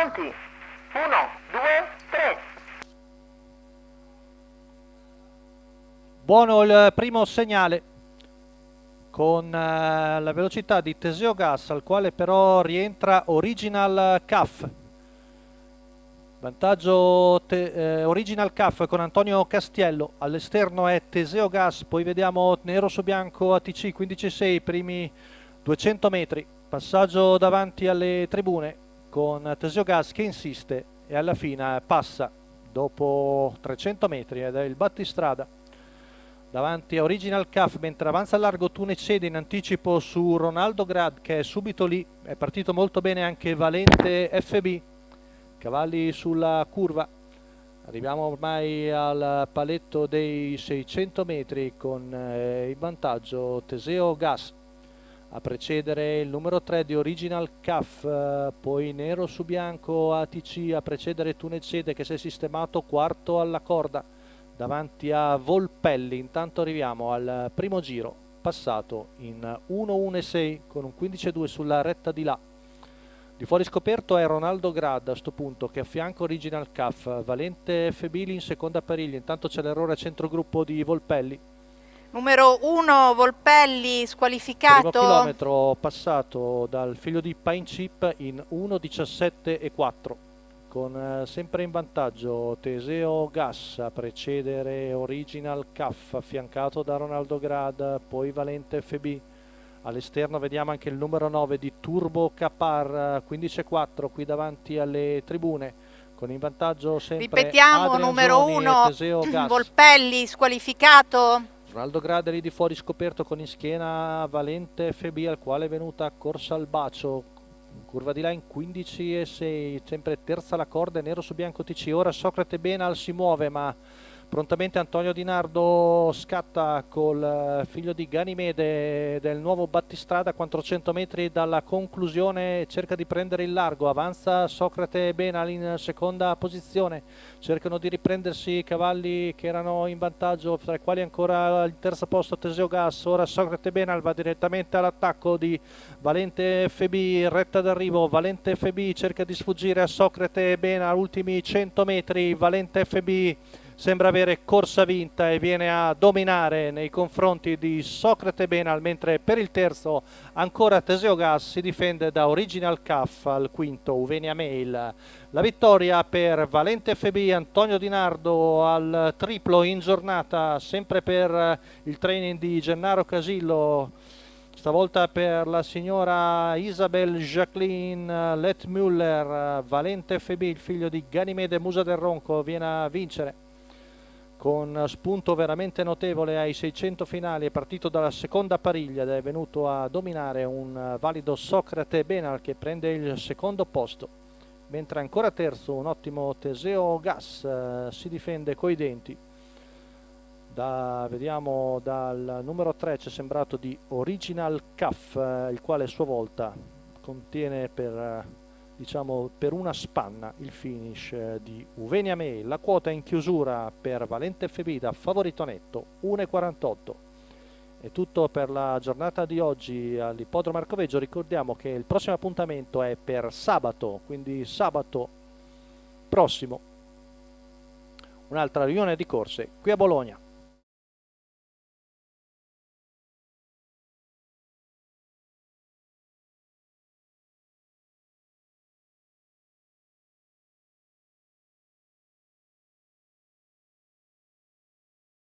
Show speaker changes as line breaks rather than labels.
Pronti? 1, 2, 3.
Buono il primo segnale con la velocità di Teseo Gas, al quale però rientra Original CAF. Vantaggio Original CAF con Antonio Castiello, all'esterno è Teseo Gas, poi vediamo nero su bianco ATC 15.6, primi 200 metri, passaggio davanti alle tribune con Teseo Gas che insiste e alla fine passa dopo 300 metri ed è il battistrada davanti a Original CAF, mentre avanza a largo Tunecede in anticipo su Ronaldo Grad che è subito lì, è partito molto bene anche Valente FB, cavalli sulla curva. Arriviamo ormai al paletto dei 600 metri con il vantaggio Teseo Gas a precedere il numero 3 di Original CAF, poi nero su bianco ATC a precedere Tunecede che si è sistemato quarto alla corda davanti a Volpelli. Intanto arriviamo al primo giro passato in 1.1.6 con un 15.2 sulla retta di là. Di fuori scoperto è Ronaldo Grad a sto punto che affianca Original CAF, Valente FB in seconda pariglia, intanto c'è l'errore a centrogruppo di Volpelli.
Numero 1 Volpelli squalificato.
Primo chilometro passato dal figlio di Pine Chip in 1.17.4 con sempre in vantaggio Teseo Gas a precedere Original CAF affiancato da Ronaldo Grad, poi Valente FB. All'esterno vediamo anche il numero 9 di Turbo Capar 15.4 qui davanti alle tribune con in vantaggio sempre
ripetiamo
Adrian
numero
Gioni
1
e Teseo Gas.
Volpelli squalificato.
Ronaldo Grad lì di fuori scoperto con in schiena Valente FB al quale è venuta corsa al bacio, curva di là in 15.6, sempre terza la corda, nero su bianco TC. Ora Socrate Benal si muove ma prontamente Antonio Di Nardo scatta col figlio di Ganimede del nuovo battistrada a 400 metri dalla conclusione, cerca di prendere il largo, avanza Socrate Benal in seconda posizione, cercano di riprendersi i cavalli che erano in vantaggio, tra i quali ancora il terzo posto Teseo Gas. Ora Socrate Benal va direttamente all'attacco di Valente FB, retta d'arrivo, Valente FB cerca di sfuggire a Socrate Benal, ultimi 100 metri, Valente FB sembra avere corsa vinta e viene a dominare nei confronti di Socrate Benal, mentre per il terzo ancora Teseo Gas si difende da Original CAF al quinto Uvenia Mail. La vittoria per Valente FB, Antonio Di Nardo al triplo in giornata, sempre per il training di Gennaro Casillo, stavolta per la signora Isabel Jacqueline Letmuller. Valente FB, il figlio di Ganimede Musa del Ronco, viene a vincere con spunto veramente notevole ai 600 finali, è partito dalla seconda pariglia ed è venuto a dominare un valido Socrate Benal che prende il secondo posto, mentre ancora terzo un ottimo Teseo Gas si difende coi denti. Vediamo dal numero 3 ci è sembrato di Original CAF, il quale a sua volta contiene per una spanna il finish di Uvenia Mail. La quota in chiusura per Valente FB da favorito netto 1,48. È tutto per la giornata di oggi all'Ippodromo Arcoveggio. Ricordiamo che il prossimo appuntamento è per sabato, quindi sabato prossimo un'altra riunione di corse qui a Bologna.